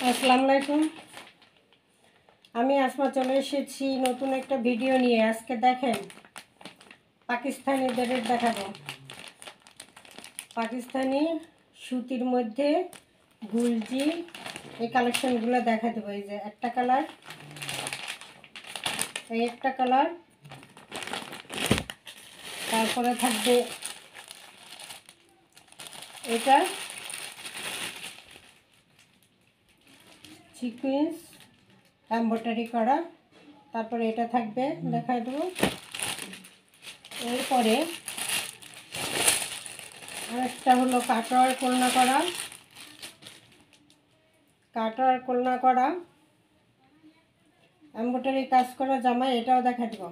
আসসালামু আলাইকুম। আমি আসমা চলে এসেছি নতুন একটা ভিডিও নিয়ে। আজকে দেখেন পাকিস্তানি ড্রেস দেখাবো। পাকিস্তানি সুতির মধ্যে গুলজি এই কালেকশনগুলো দেখা দেবো। এই যে একটা কালার, এই একটা কালার, তারপরে থাকবে এটা সিকুয়েন্স এমব্রয়ডারি করা, তারপরে এটা থাকবে দেখা দেবো। এরপরে আরেকটা হলো কাটওয়ার কোলনা করা এমব্রয়ডারি কাজ করা জামা, এটাও দেখা দেবো।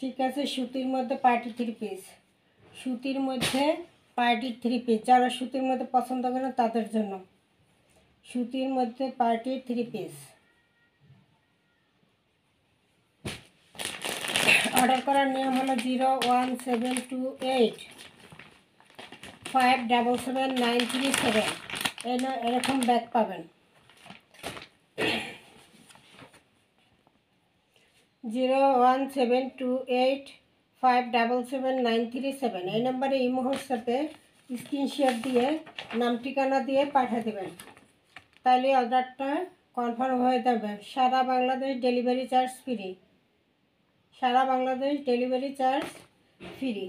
ঠিক আছে, সুতির মধ্যে পার্টি থ্রি পিস, সুতির মধ্যে পার্টি থ্রি পিস, যারা সুতির মধ্যে পছন্দ করেন তাদের জন্য সুতির মধ্যে পার্টি থ্রি পিস। অর্ডার করার নিয়ম হলো 01728577937। এরকম ব্যাগ পাবেন। 01728577937 এই নম্বরে ইমো হোয়াটসঅ্যাপে স্ক্রিনশট দিয়ে নাম ঠিকানা দিয়ে পাঠিয়ে দেবেন। তাহলে অর্ডারটা কনফার্ম হয়ে যাবে। সারা বাংলাদেশ ডেলিভারি চার্জ ফ্রি, সারা বাংলাদেশ ডেলিভারি চার্জ ফ্রি।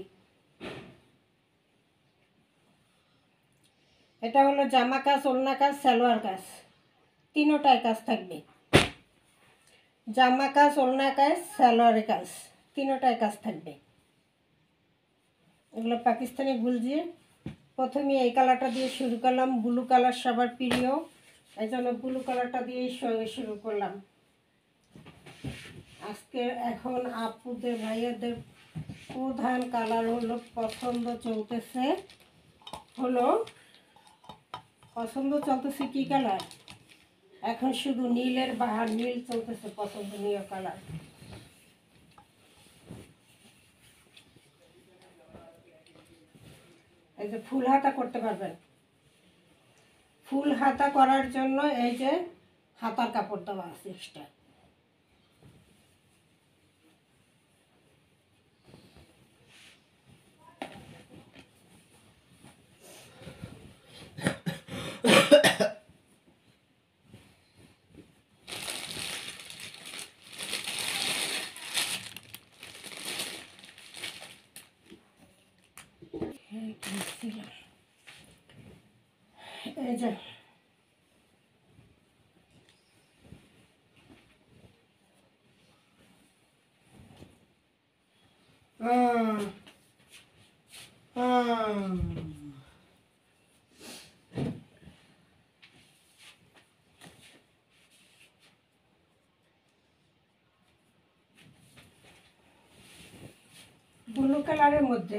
এটা হলো জামা কাজ, ওড়না কাজ, সালোয়ার কাজ, তিনোটায় কাজ থাকবে। জামা কাজ, ওড়না কাজ, সালোয়ারের কাজ, তিনোটায় কাজ থাকবে। এগুলো পাকিস্তানি গুলজি। প্রথমে এই কালারটা দিয়ে শুরু করলাম, ব্লু কালার সবার প্রিয়, এই জন্য ব্লু কালারটা দিয়েই শুরু করলাম। আজকে এখন আপুদের ভাইয়াদের প্রধান কালার হলো পছন্দ চলতেছে কি কালার? এখন শুধু নীলের বাহার, নীল চলতেছে পছন্দনীয় কালার। এই যে ফুল হাতা করতে পারবেন। ফুল হাতা করার জন্য এই যে হাতার কাপড় দেওয়া আছে এক্সট্রা। এই যে ব্লু কালারের মধ্যে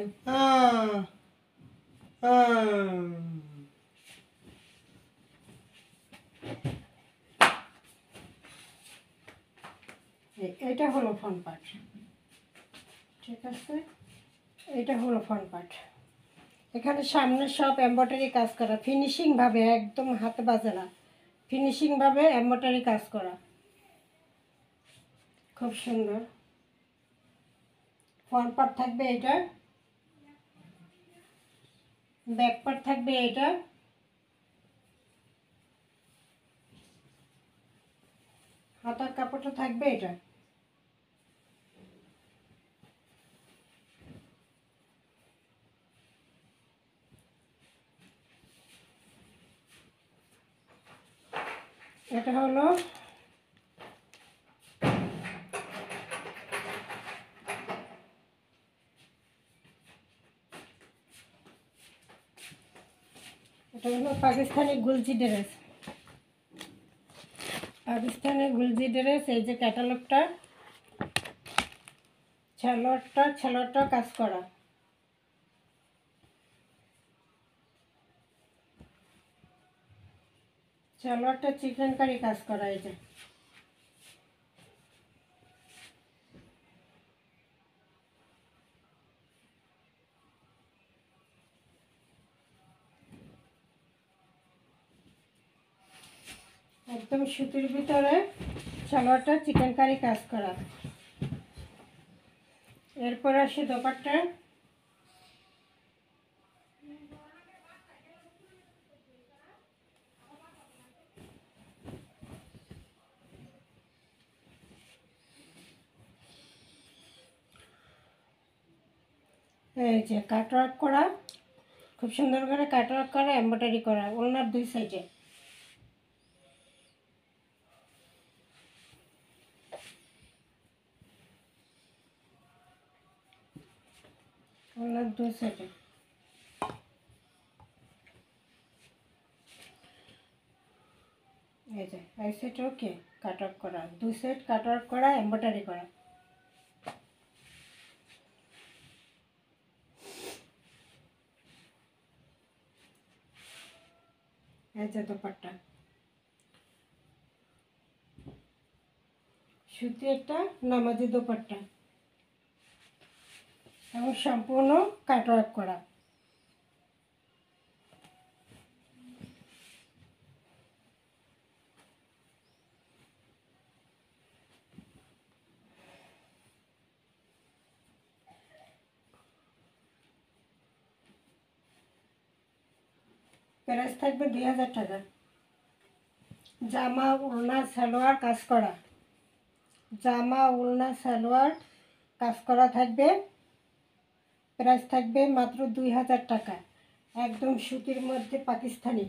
এটা হলো ফ্রন্ট পার্ট। ঠিক আছে, এটা হলো ফ্রন্ট পার্ট। এখানে সামনে সব এমব্রয়ডারি কাজ করা, ফিনিশিংভাবে, একদম হাতে বাজে না, ফিনিশিংভাবে এমব্রয়ডারি কাজ করা, খুব সুন্দর। ফ্রন্ট পার্ট থাকবে এটা, ব্যাক পার্ট থাকবে এটা, হাতার কাপড়টা থাকবে এটা। এটা হলো পাকিস্তানি গুলজি ড্রেস। পাকিস্তানি গুলজি ড্রেস। এই যে ক্যাটালগটা, ছালোয়ারটা কাজ করা, সালোয়ারটা চিকেন কারি কাজ করা। এই যে একদম সুতির ভিতরে সালোয়ারটা চিকেনকারি কাজ করা। এরপর আসে দোপাট্টা। এই যে কাটওয়ার্ক করা, খুব সুন্দর করে কাটওয়ার্ক করা, এমব্রয়ডারি করা ওনার দুই সাইডে। ওনার দুই সাইডে এই যে এক সাইড ওকে কাটওয়ার্ক করা, দুই সাইড কাটওয়ার্ক করা, এমব্রয়ডারি করা। এই যে দোপাট্টা, সুতি একটা নামাজি দোপাট্টা এবং সম্পূর্ণ কাটওয়ার্ক করা। প্রাইস থাকবে 2000 টাকা। জামা ওড়না সালোয়ার কাজ করা, জামা ওড়না সালোয়ার কাজ করা থাকবে। প্রাইস থাকবে মাত্র 2000 টাকা, একদম সুতির মধ্যে পাকিস্তানি।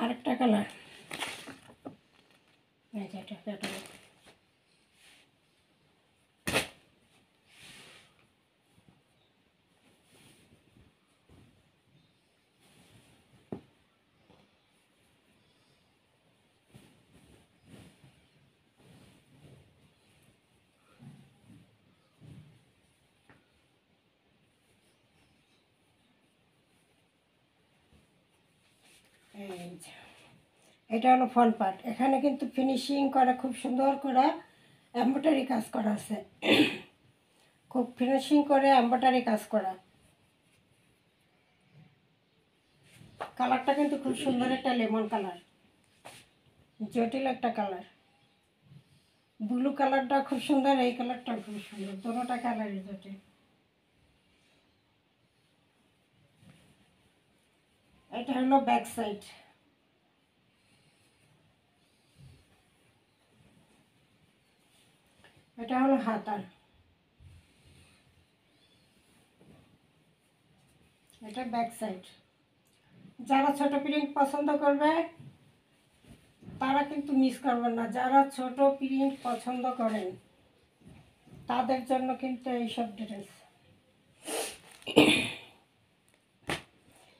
আরেকটা কালার, এই যে এটা ক্যাটালগ। এই যে এটা হলো ফ্রন্ট পার্ট। এখানে কিন্তু ফিনিশিং করা, খুব সুন্দর করে এমব্রয়ডারি কাজ করা আছে, খুব ফিনিশিং করে এমব্রয়ডারি কাজ করা। কালারটা কিন্তু খুব সুন্দর একটা লেমন কালার, জটিল একটা কালার। ব্লু কালারটা খুব সুন্দর, এই কালারটাও খুব সুন্দর, দুটোটা কালারই জটিল। এটা হলো ব্যাক সাইড। এটা হলো হাতার, এটা ব্যাক সাইড। যারা ছোট প্রিন্ট পছন্দ করবে তারা কিন্তু মিস করবেন না, যারা ছোট প্রিন্ট পছন্দ করেন তাদের জন্য কিন্তু এইসব ডিটেলস।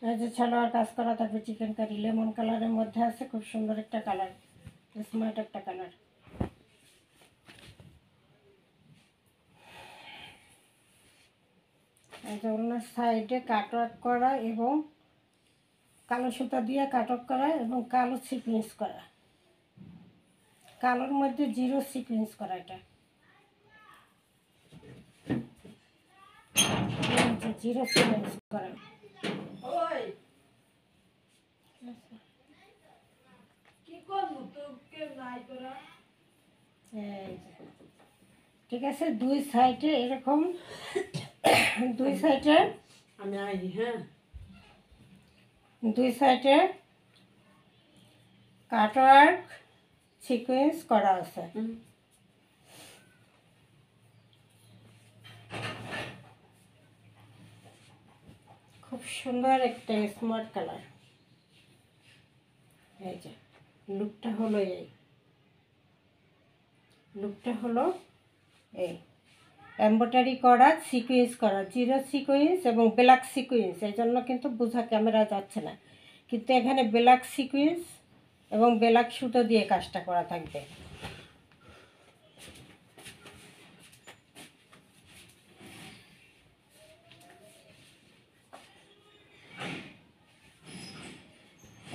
এই যে সালোয়ার কাজ করা থাকবে চিকেন কারি, লেমন কালারের মধ্যে আছে, খুব সুন্দর একটা কালার, স্মার্ট একটা কালার। এই যে ওনার সাইডে কাটওয়ার্ক করা এবং কালো সুতা দিয়ে কাটওয়ার্ক করা এবং কালো সিকোয়েন্স করা, কালোর মধ্যে জিরো সিকোয়েন্স করা। এটা জিরো সিকোয়েন্স করা। ঠিক আছে, দুই সাইডে এরকম, দুই সাইডে আমি আই হ্যাঁ, দুই সাইডে কাটওয়ার্ক সিকোয়েন্স করা আছে। খুব সুন্দর একটা স্মার্ট কালার। এই যে লুকটা হলো এই, লুকটা হলো এই এমব্রয়ডারি করা, সিকোয়েন্স করা, জিরো সিকোয়েন্স এবং ব্ল্যাক সিকোয়েন্স। এই জন্য কিন্তু বোঝা ক্যামেরা যাচ্ছে না, কিন্তু এখানে ব্ল্যাক সিকোয়েন্স এবং ব্ল্যাক সুতো দিয়ে কাজটা করা থাকবে।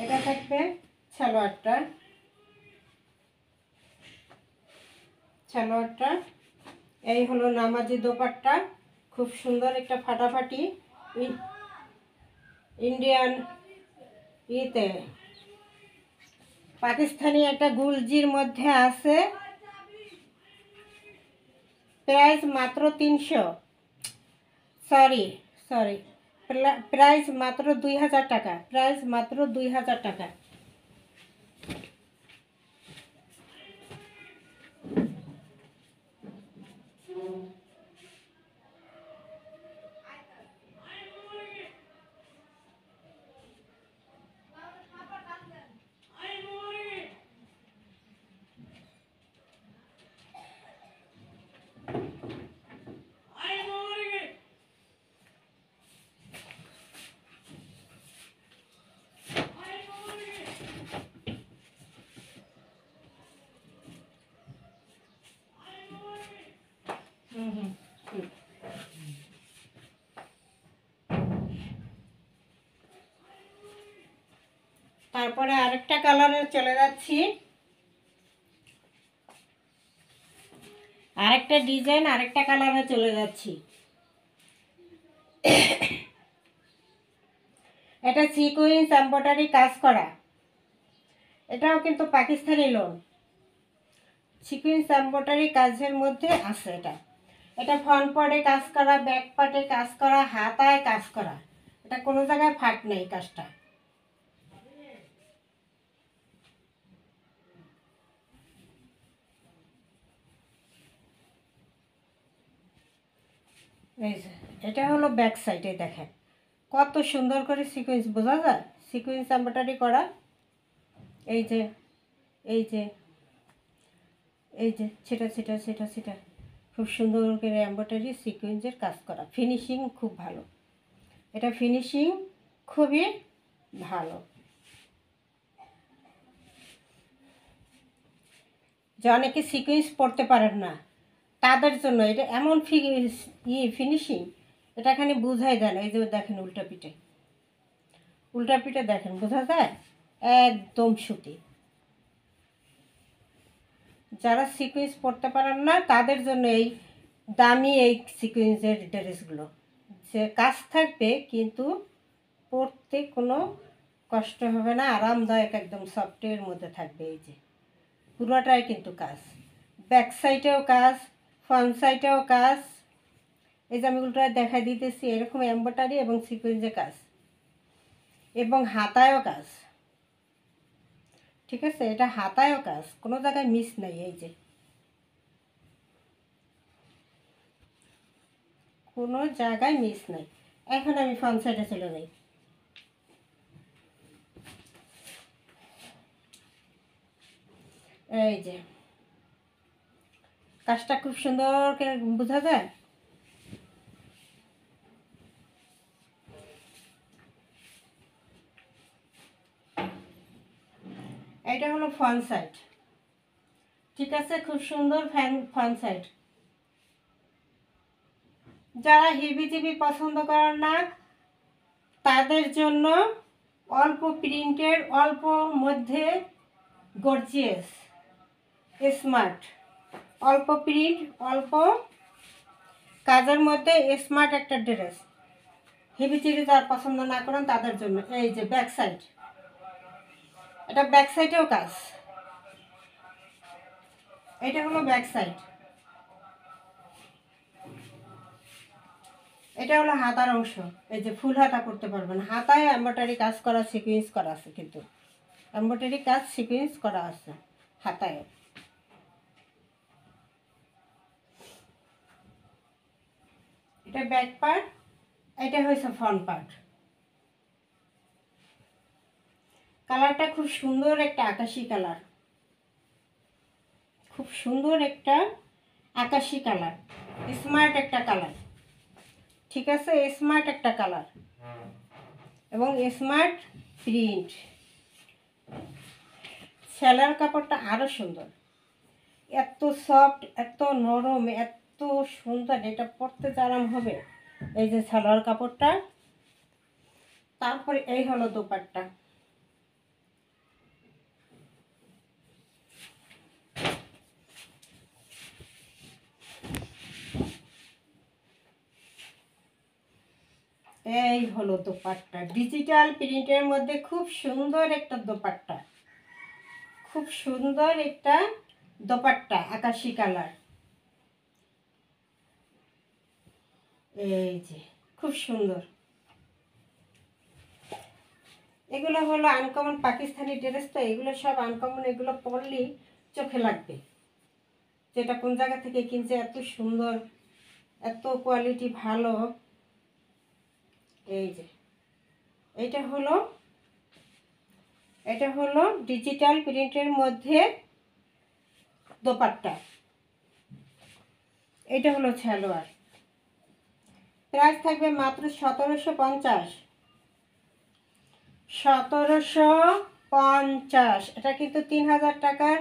এটা থাকবে সালোয়ারটা, সালোয়ারটা এই হলো নামাজি দোপাট্টা, খুব সুন্দর একটা ফাটাফাটি ইন্ডিয়ান ইতে পাকিস্তানি একটা গুলজির মধ্যে আছে, প্রাইস মাত্র 300, সরি সরি, প্রাইস মাত্র 2000 টাকা, প্রাইস মাত্র 2000 টাকা। তারপরে আরেকটা কালারে চলে যাচ্ছি, আরেকটা ডিজাইন, আরেকটা কালারে চলে যাচ্ছি। এটা সিকোয়েন্স এমব্রয়ডারি কাজ করা, এটাও কিন্তু পাকিস্তানি লোন, সিকোয়েন্স এমব্রয়ডারি কাজের মধ্যে আছে। এটা ফ্রন্ট পার্টে কাজ করা, ব্যাক পার্টে কাজ করা, হাতায় কাজ করা, এটা কোনো জায়গায় ফাট নেই কাজটা। এই যে এটা হলো ব্যাক সাইডে, দেখেন কত সুন্দর করে সিকোয়েন্স বোঝা যায়, সিকোয়েন্স এমব্রয়ডারি করা। এই যে এই যে এই যে সেটা সেটা সেটা সেটা খুব সুন্দর করে এমব্রয়ডারি সিকোয়েন্সের কাজ করা, ফিনিশিং খুব ভালো, এটা ফিনিশিং খুবই ভালো। যে অনেকে সিকোয়েন্স পড়তে পারেন না তাদের জন্য এটা এমন ফিনিশিং, এটা এখানে বোঝাই যায় না। এই যে দেখেন উল্টা পিঠে দেখেন, বোঝা যায় একদম সুতি। যারা সিকোয়েন্স পড়তে পারেন না তাদের জন্য এই দামি এই সিকোয়েন্সের ড্রেসগুলো, যে কাজ থাকবে কিন্তু পরতে কোনো কষ্ট হবে না, আরামদায়ক একদম সফটের মধ্যে থাকবে। এই যে পুরোটাই কিন্তু কাজ, ব্যাক সাইডেও কাজ, ফ্রন্ট সাইডেও কাজ। এই যে আমি উল্টা দেখা দিতেছি, এরকম এমব্রয়ডারি এবং সিকোয়েন্সের কাজ, এবং হাতায়ও কাজ। ঠিক আছে, এটা হাতায়ও কাজ, কোনো জায়গায় মিস নেই। এই যে কোনো জায়গায় মিস নেই। এখন আমি ফ্রন্ট সাইডে চলে যাই। এই যে কাজটা খুব সুন্দর করে বোঝা যায়। এটা হলো ফ্রন্ট সাইড, ঠিক আছে, খুব সুন্দর ফ্রন্ট সাইড। যারা হিবিজিবি পছন্দ করেন না তাদের জন্য অল্প প্রিন্টের, অল্প মধ্যে গর্জিয়াস স্মার্ট, অল্প প্রিন্ট অল্প কাজের মধ্যে স্মার্ট একটা ড্রেস, হিবিজিবি যারা পছন্দ না করেন তাদের জন্য। এই যে ব্যাক সাইড, এটা ব্যাক সাইডেও কাজ, এটা হলো ব্যাক সাইড। এটা হলো হাতার অংশ, এই যে ফুল হাতা করতে পারবেন, হাতায় এমব্রয়ডারি কাজ করা, সিকোয়েন্স করা আছে, কিন্তু এমব্রয়ডারি কাজ সিকোয়েন্স করা আছে হাতায়। এটা ব্যাক পার্ট, এটা হয়েছে ফ্রন্ট পার্ট। কালারটা খুব সুন্দর একটা আকাশি কালার, খুব সুন্দর একটা আকাশি কালার, স্মার্ট একটা কালার। ঠিক আছে, স্মার্ট একটা কালার এবং স্মার্ট প্রিন্ট। সেলার কাপড়টা আরও সুন্দর, এত সফট, এত নরম, এত সুন্দর, এটা পরতে আরাম হবে। এই যে সালোয়ার কাপড়টা, তারপরে এই হলো দোপাট্টা। এই হলো দোপাট্টা, ডিজিটাল প্রিন্টের মধ্যে খুব সুন্দর একটা দোপাট্টা, খুব সুন্দর একটা দোপাট্টা, আকাশি কালার। এই যে খুব সুন্দর। এগুলো হলো আনকমন পাকিস্তানি ড্রেস, তো এগুলো সব আনকমন, এগুলো পরলেই চোখে লাগবে যেটা কোন জায়গা থেকে কিনছে, এত সুন্দর, এত কোয়ালিটি ভালো। এই যে এটা হলো ডিজিটাল প্রিন্টের মধ্যে দোপাট্টা, এটা হলো সালোয়ার। প্রাইস থাকবে মাত্র 1750। 1750, এটা কিন্তু 3000 টাকার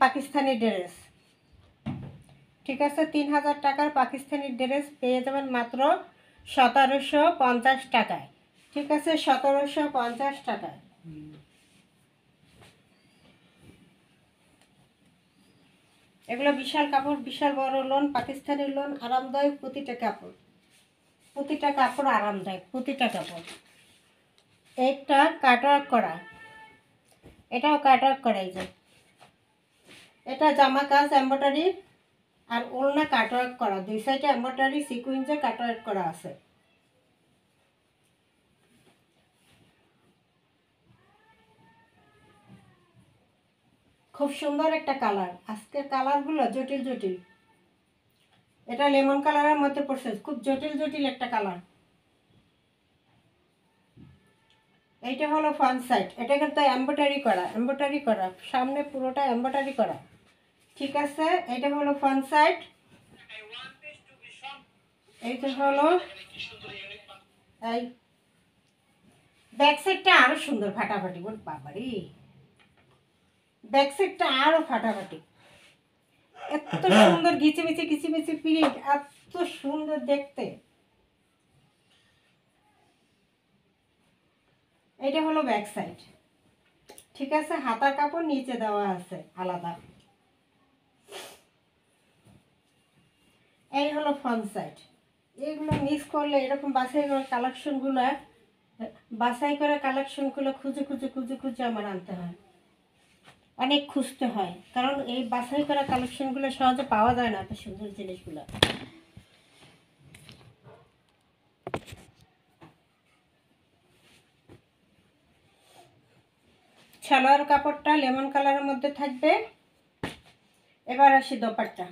পাকিস্তানি ড্রেস। ঠিক আছে, 3000 টাকার পাকিস্তানি ড্রেস পেয়ে যাবেন মাত্র 1750 টাকায়। ঠিক আছে, 1750 টাকায়। এগুলো বিশাল কাপড়, বিশাল বড় লোন, পাকিস্তানি লোন, আরামদায়ক। প্রতিটা কাপড় আরামদায়ক, প্রতিটা কাপড়। একটা কাটওয়ার্ক করা, এটাও কাটওয়ার্ক করা। এই যে এটা জামা কাজ এমব্রয়ডারি আর ওড়না কাটওয়ার্ক করা, দুই সাইডে এমব্রয়ডারি সিকুয়েন্সে কাটওয়ার্ক করা আছে। খুব সুন্দর একটা কালার, আজকের কালারগুলো জটিল জটিল। এটা লেমন কালারের মধ্যে পড়ছে, খুব জটিল জটিল একটা কালার। এইটা হলো ফ্রন্ট সাইড, এটা কিন্তু এমব্রয়ডারি করা, সামনে পুরোটা এমব্রয়ডারি করা। ঠিক আছে, এটা হলো ফ্রন্ট সাইড। এইটা হলো এই ব্যাক সাইডটা আরো সুন্দর, ফাটাফাটি। বল বাবারি, ব্যাক সাইডটা আরো ফাটাফাটি, এত সুন্দর ঘিচিমিচি প্রিন্ট, এত সুন্দর দেখতে। এটা হলো ব্যাক সাইড। ঠিক আছে, হাতার কাপড় নিচে দেওয়া আছে আলাদা। এই হলো ফ্রন্ট সাইড। এইগুলো মিক্স করলে এরকম বাছাই করে কালেকশনগুলো খুঁজে আমার আনতে হয়, অনেক খুঁজতে হয়, কারণ এই বাছাই করা কালেকশনগুলো সহজে পাওয়া যায় না, এত সুন্দর জিনিসগুলো। সালোয়ার কাপড়টা লেমন কালারের মধ্যে থাকবে। এবার আসি দোপাট্টা।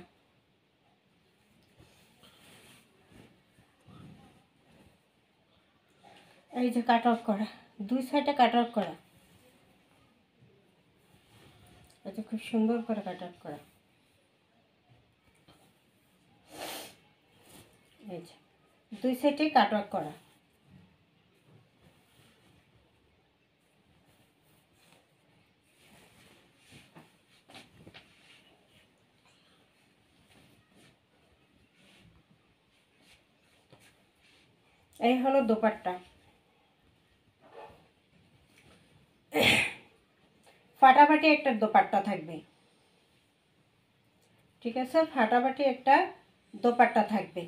এই যে কাটওয়ার্ক করা, দুই সাইডে কাটওয়ার্ক করা, এটা খুব সুন্দর করে কাটওয়ার্ক করা। এই যে দুই সাইডে কাটওয়ার্ক করা। এই হলো দোপাট্টা, ফাটাফাটি একটা দোপাট্টা থাকবে। ঠিক আছে, ফাটাফাটি একটা দোপাট্টা থাকবে,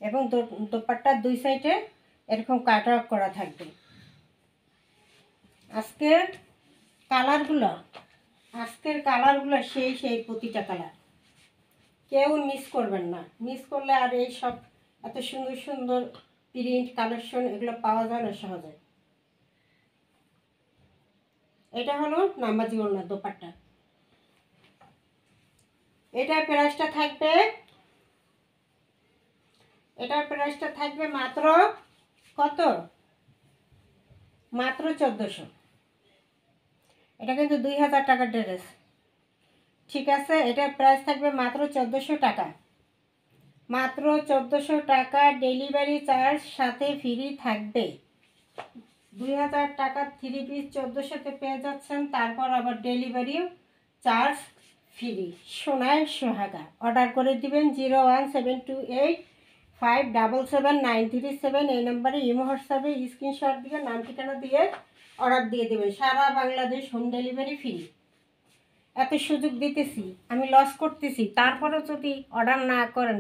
এবং দোপাট্টার দুই সাইডে এরকম কাটওয়ার্ক করা থাকবে। আজকের কালারগুলো সেই প্রতিটা কালার, কেউ মিস করবেন না। মিস করলে আর এই সব এত সুন্দর সুন্দর প্রিন্ট কালেকশন এগুলো পাওয়া যায় না সহজে। এটা হলো নামাজি ওড়না দোপাট্টা। এটার প্রাইসটা থাকবে মাত্র কত? মাত্র 1400। এটা কিন্তু 2000 টাকার ড্রেস। ঠিক আছে, এটার প্রাইস থাকবে মাত্র 1400 টাকা। মাত্র 1400 টাকা, ডেলিভারি চার্জ সাথে ফ্রি থাকবে। 2000 টাকার 3 পিস 1400-তে পেয়ে যাচ্ছেন, তারপর আবার ডেলিভারিও চার্জ ফ্রি। সোনায় সোহাগা। অর্ডার করে দিবেন 01775777937, এই নম্বরে ইমো হোয়াটসঅ্যাপে স্ক্রিনশট দিয়ে নাম ঠিকানা দিয়ে অর্ডার দিয়ে দেবেন। সারা বাংলাদেশ হোম ডেলিভারি ফ্রি। এত সুযোগ দিতেছি, আমি লস করতেছি, তারপরেও যদি অর্ডার না করেন